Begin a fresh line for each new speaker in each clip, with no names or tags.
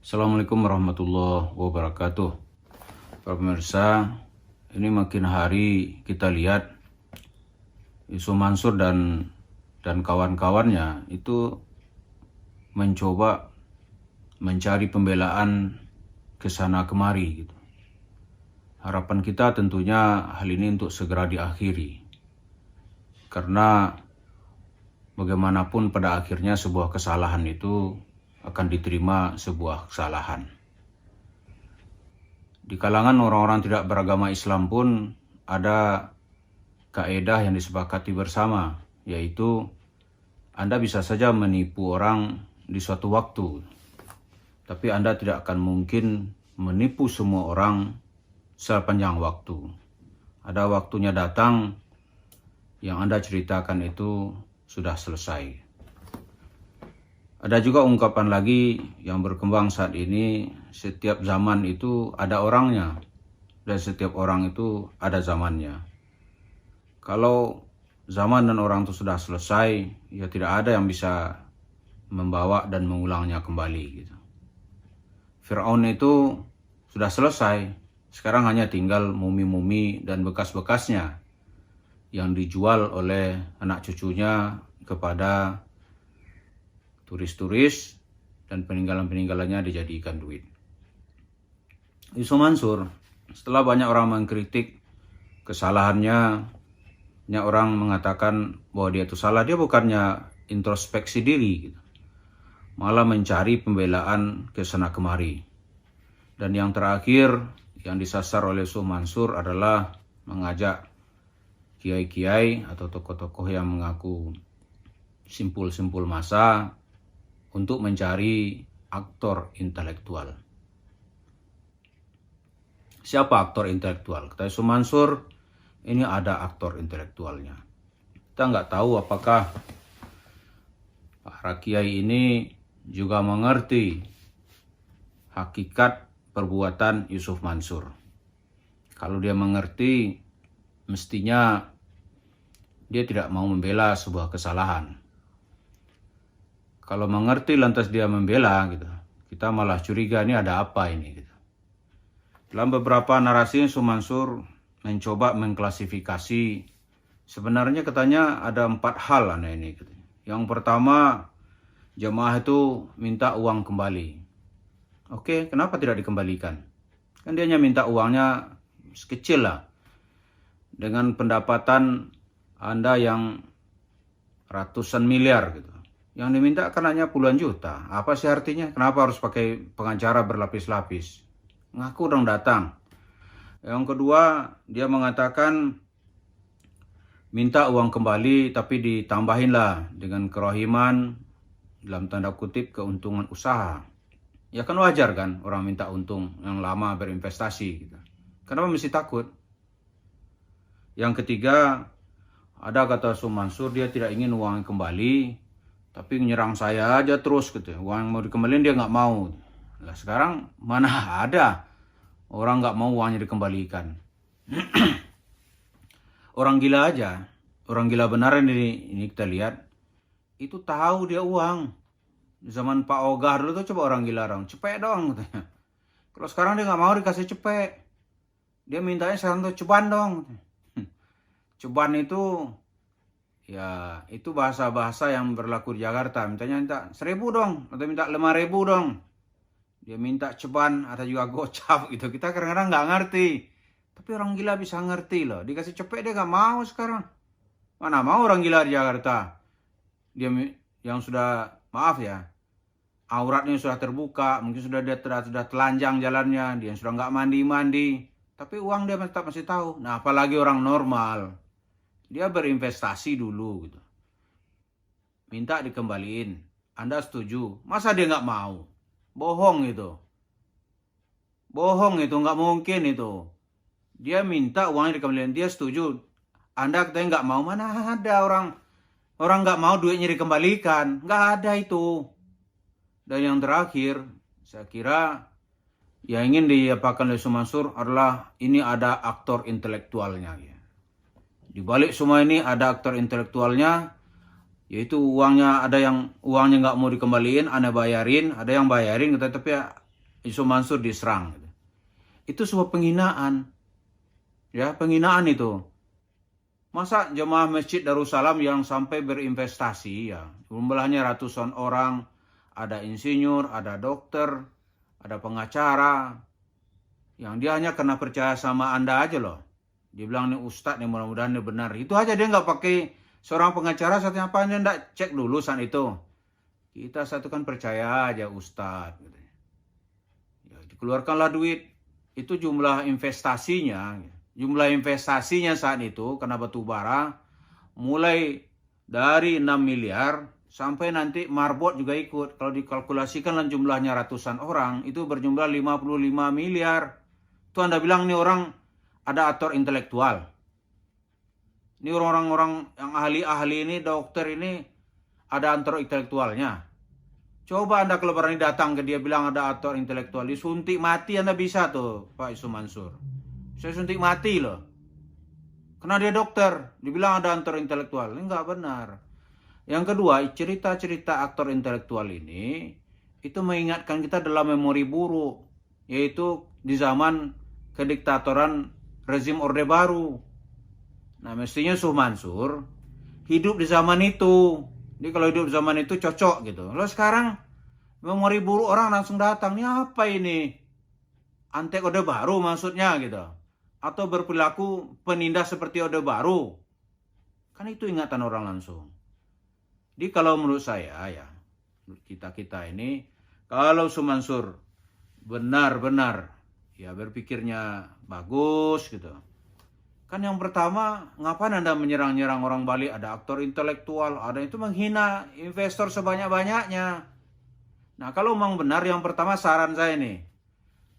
Assalamualaikum warahmatullahi wabarakatuh. Para pemirsa, ini makin hari kita lihat Yusuf Mansur dan kawan-kawannya itu mencoba mencari pembelaan ke sana kemari gitu. Harapan kita tentunya hal ini untuk segera diakhiri. Karena bagaimanapun pada akhirnya sebuah kesalahan itu akan diterima sebuah kesalahan. Di kalangan orang-orang tidak beragama Islam pun ada kaedah yang disepakati bersama, yaitu Anda bisa saja menipu orang di suatu waktu, tapi Anda tidak akan mungkin menipu semua orang sepanjang waktu. Ada waktunya datang yang Anda ceritakan itu sudah selesai. Ada juga ungkapan lagi yang berkembang saat ini, setiap zaman itu ada orangnya dan setiap orang itu ada zamannya. Kalau zaman dan orang itu sudah selesai, ya tidak ada yang bisa membawa dan mengulangnya kembali gitu. Fir'aun itu sudah selesai, sekarang hanya tinggal mumi-mumi dan bekas-bekasnya yang dijual oleh anak cucunya kepada turis-turis dan peninggalan-peninggalannya dijadikan duit. Yusuf Mansur, setelah banyak orang mengkritik kesalahannya, banyak orang mengatakan bahwa dia itu salah, dia bukannya introspeksi diri gitu, malah mencari pembelaan ke sana kemari. Dan yang terakhir yang disasar oleh Yusuf Mansur adalah mengajak kiai-kiai atau tokoh-tokoh yang mengaku simpul-simpul massa untuk mencari aktor intelektual. Siapa aktor intelektual? Kata Yusuf Mansur, ini ada aktor intelektualnya. Kita nggak tahu apakah para kiai ini juga mengerti hakikat perbuatan Yusuf Mansur. Kalau dia mengerti, mestinya dia tidak mau membela sebuah kesalahan. Kalau mengerti lantas dia membela gitu, kita malah curiga ini ada apa ini gitu. Dalam beberapa narasi Yusuf Mansur mencoba mengklasifikasi, sebenarnya katanya ada 4 hal aneh ini gitu. Yang pertama, jemaah itu minta uang kembali. Oke, kenapa tidak dikembalikan? Kan dia hanya minta uangnya sekecil lah. Dengan pendapatan Anda yang ratusan miliar gitu. Yang diminta kan hanya puluhan juta. Apa sih artinya? Kenapa harus pakai pengacara berlapis-lapis? Ngaku dong datang. Yang kedua, dia mengatakan minta uang kembali tapi ditambahin lah dengan kerohiman, dalam tanda kutip keuntungan usaha. Ya kan wajar kan orang minta untung yang lama berinvestasi gitu. Kenapa mesti takut? Yang ketiga, ada kata Yusuf Mansur, dia tidak ingin uang kembali, tapi nyerang saya aja terus gitu. Uang yang mau dikembaliin dia nggak mau. Lah sekarang mana ada orang nggak mau uangnya dikembalikan. Orang gila aja, orang gila beneran ini kita lihat, itu tahu dia uang. Di zaman Pak Ogah dulu tuh coba orang gila dong, cepet dong katanya. Kalau sekarang dia nggak mau dikasih cepet, dia mintanya sekarang tuh ceban dong. Ceban itu ya, itu bahasa-bahasa yang berlaku di Jakarta. Minta 1.000 dong, atau minta 5.000 dong. Dia minta ceban atau juga gocap gitu. Kita kadang-kadang nggak ngerti. Tapi orang gila bisa ngerti loh. Dikasih cepet dia nggak mau sekarang. Mana mau orang gila di Jakarta. Dia yang sudah, maaf ya, auratnya sudah terbuka. Mungkin sudah dia sudah telanjang jalannya. Dia sudah nggak mandi-mandi. Tapi uang dia tetap masih tahu. Nah apalagi orang normal. Dia berinvestasi dulu gitu. Minta dikembaliin. Anda setuju? Masa dia nggak mau? Bohong itu. Bohong itu, nggak mungkin itu. Dia minta uangnya dikembaliin. Dia setuju. Anda katanya nggak mau. Mana ada orang nggak mau duitnya dikembalikan. Nggak ada itu. Dan yang terakhir, saya kira yang ingin diapakan oleh Yusuf Mansur adalah ini ada aktor intelektualnya ya. Di balik semua ini ada aktor intelektualnya, yaitu uangnya, ada yang uangnya nggak mau dikembaliin, Anda bayarin, ada yang bayarin, tapi ya Yusuf Mansur diserang. Itu sebuah penghinaan. Ya, penghinaan itu. Masa jemaah Masjid Darussalam yang sampai berinvestasi, ya, jumlahnya ratusan orang, ada insinyur, ada dokter, ada pengacara, yang dia hanya karena percaya sama Anda aja loh. Dia bilang, nih Ustadz nih, mudah-mudahan ini benar. Itu aja, dia nggak pakai seorang pengacara, satunya apa, dia nggak cek dulu saat itu. Kita satu kan percaya aja Ustadz. Gitu. Ya, dikeluarkanlah duit, itu jumlah investasinya. Jumlah investasinya saat itu karena batu bara mulai dari 6 miliar sampai nanti marbot juga ikut. Kalau dikalkulasikan jumlahnya ratusan orang, itu berjumlah 55 miliar. Itu Anda bilang nih orang ada aktor intelektual. Ini orang-orang yang ahli-ahli ini, dokter ini ada aktor intelektualnya. Coba Anda kalau berani datang ke dia bilang ada aktor intelektual, disuntik mati Anda bisa tuh Pak Yusuf Mansur. Saya suntik mati loh. Karena dia dokter. Dibilang ada aktor intelektual. Ini nggak benar. Yang kedua, cerita-cerita aktor intelektual ini itu mengingatkan kita dalam memori buruk. Yaitu di zaman kediktatoran rezim Orde Baru. Nah, mestinya Yusuf Mansur hidup di zaman itu. Jadi kalau hidup di zaman itu cocok gitu. Lalu sekarang memori buruk orang langsung datang. Ini apa ini? Antek Orde Baru maksudnya gitu. Atau berperilaku penindas seperti Orde Baru. Kan itu ingatan orang langsung. Jadi kalau menurut saya ya, kita ini, kalau Yusuf Mansur benar-benar ya berpikirnya bagus gitu. Kan yang pertama, ngapain Anda menyerang-nyerang orang Bali? Ada aktor intelektual, ada itu menghina investor sebanyak-banyaknya. Nah kalau memang benar, yang pertama saran saya nih,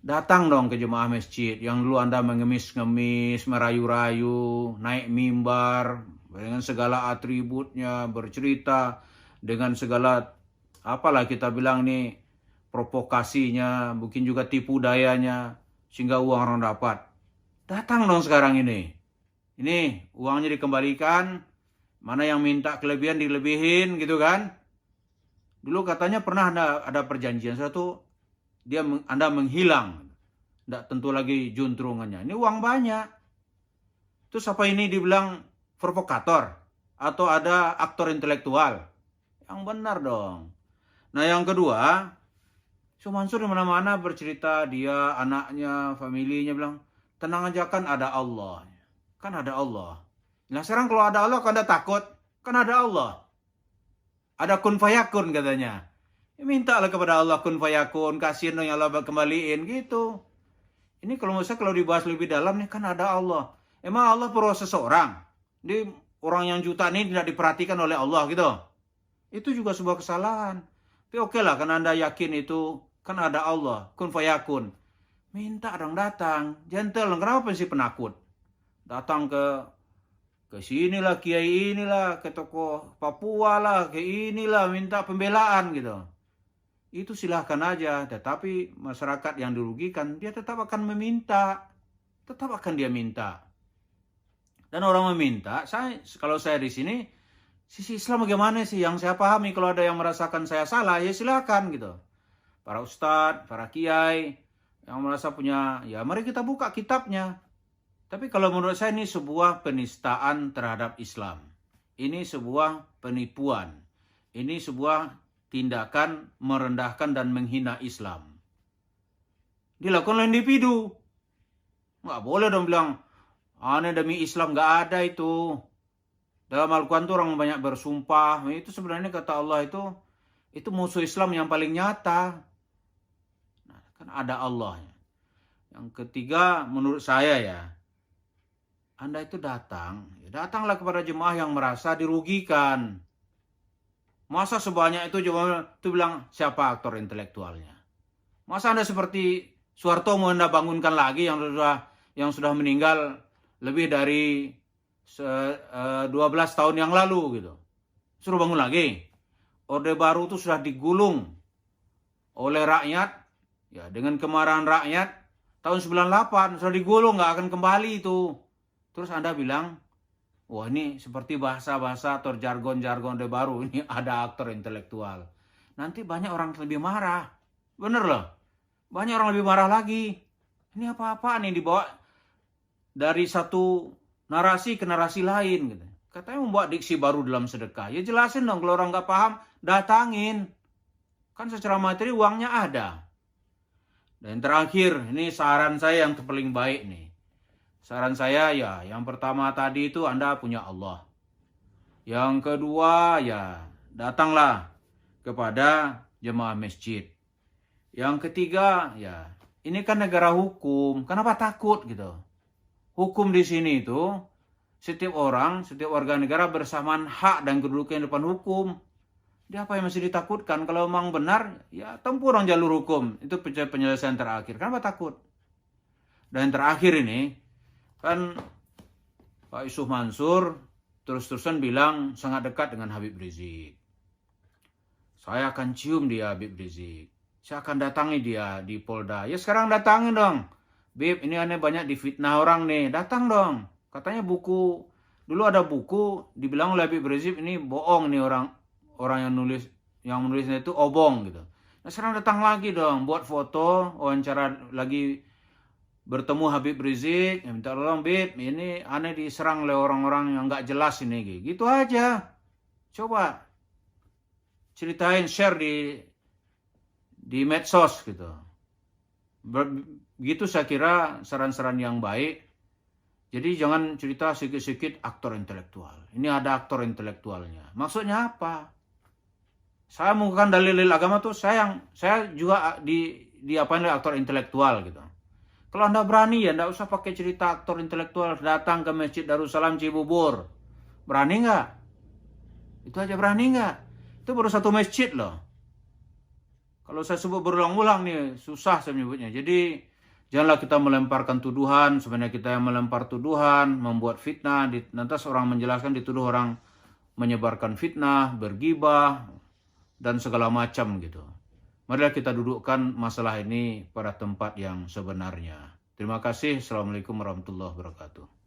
datang dong ke jemaah masjid yang dulu Anda mengemis-ngemis, merayu-rayu, naik mimbar dengan segala atributnya, bercerita dengan segala apalah kita bilang nih provokasinya, mungkin juga tipu dayanya sehingga uang orang dapat. Datang dong sekarang ini. Ini uangnya dikembalikan, mana yang minta kelebihan dilebihin gitu kan. Dulu katanya pernah ada perjanjian satu, Anda menghilang. Tidak tentu lagi juntrungannya. Ini uang banyak. Terus apa ini dibilang provokator? Atau ada aktor intelektual? Yang benar dong. Nah yang kedua, Yusuf Mansur di mana-mana bercerita, dia, anaknya, familinya bilang, tenang aja kan ada Allah. Kan ada Allah. Nah sekarang kalau ada Allah kan Anda takut? Kan ada Allah. Ada kun fayakun katanya. Mintalah kepada Allah kun fayakun, kasihin dong yang Allah kembaliin gitu. Ini kalau misalnya kalau dibahas lebih dalam nih kan ada Allah. Emang Allah perlu seseorang? Di orang yang jutaan ini tidak diperhatikan oleh Allah gitu. Itu juga sebuah kesalahan. Tapi oke lah, karena Anda yakin itu kan ada Allah, kun fayakun. Minta dong datang, gentle. Kenapa sih penakut? Datang ke sinilah, kiai inilah, ke toko Papua lah, ke inilah, minta pembelaan gitu. Itu silahkan aja, tetapi masyarakat yang dirugikan, dia tetap akan meminta. Tetap akan dia minta. Dan orang meminta, kalau saya di sini, sisi Islam bagaimana sih? Yang saya pahami, kalau ada yang merasakan saya salah, ya silakan gitu. Para ustadz, para kiai, yang merasa punya, ya mari kita buka kitabnya. Tapi kalau menurut saya ini sebuah penistaan terhadap Islam. Ini sebuah penipuan. Ini sebuah tindakan merendahkan dan menghina Islam. Dilakukan oleh individu. Nggak boleh dong bilang, aneh demi Islam, nggak ada itu. Dalam Al-Quran itu orang banyak bersumpah. Itu sebenarnya kata Allah itu musuh Islam yang paling nyata. Nah, kan ada Allah. Yang ketiga menurut saya ya, Anda itu datanglah kepada jemaah yang merasa dirugikan. Masa sebanyak itu jemaah itu bilang siapa aktor intelektualnya? Masa Anda seperti Soeharto mau Anda bangunkan lagi yang sudah meninggal lebih dari 12 tahun yang lalu gitu. Suruh bangun lagi. Orde Baru itu sudah digulung oleh rakyat ya, dengan kemarahan rakyat tahun 98 sudah digulung, nggak akan kembali itu. Terus Anda bilang, wah ini seperti bahasa-bahasa atau jargon-jargon Orde Baru, ini ada aktor intelektual. Nanti banyak orang lebih marah. Bener loh. Banyak orang lebih marah lagi. Ini apa-apaan nih dibawa dari satu narasi ke narasi lain gitu. Katanya membuat diksi baru dalam sedekah. Ya jelasin dong, kalau orang nggak paham, datangin. Kan secara materi uangnya ada. Dan terakhir, ini saran saya yang paling baik nih. Saran saya ya, yang pertama tadi itu Anda punya Allah. Yang kedua ya, datanglah kepada jemaah masjid. Yang ketiga ya, ini kan negara hukum, kenapa takut gitu? Hukum di sini itu setiap orang, setiap warga negara bersamaan hak dan kedudukan di depan hukum. Dia apa yang masih ditakutkan? Kalau memang benar, ya tempuh orang jalur hukum. Itu penyelesaian terakhir. Kenapa takut? Dan yang terakhir ini, kan Pak Yusuf Mansur terus-terusan bilang sangat dekat dengan Habib Rizik. Saya akan cium dia, Habib Rizik. Saya akan datangi dia di Polda. Ya sekarang datangin dong. Bib, ini aneh banyak difitnah orang nih. Datang dong. Katanya buku, dulu ada buku, dibilang oleh Habib Rizik, ini bohong nih orang yang menulisnya itu obong gitu. Nah sekarang datang lagi dong, buat foto, wawancara lagi bertemu Habib Rizik, ya minta tolong Bib, ini aneh diserang oleh orang-orang yang nggak jelas ini, gitu aja. Coba ceritain, share di medsos gitu. Begitu saya kira saran-saran yang baik. Jadi jangan cerita sedikit-sedikit aktor intelektual. Ini ada aktor intelektualnya. Maksudnya apa? Saya menggunakan dalil-dalil agama tuh saya juga diapain oleh aktor intelektual gitu. Kalau Anda berani ya Anda usah pakai cerita aktor intelektual datang ke Masjid Darussalam Cibubur. Berani nggak? Itu aja berani nggak? Itu baru satu masjid loh. Kalau saya sebut berulang-ulang nih susah saya menyebutnya. Jadi janganlah kita melemparkan tuduhan, sebenarnya kita yang melempar tuduhan, membuat fitnah, nanti orang menjelaskan dituduh orang menyebarkan fitnah, bergibah, dan segala macam gitu. Marilah kita dudukkan masalah ini pada tempat yang sebenarnya. Terima kasih. Assalamualaikum warahmatullahi wabarakatuh.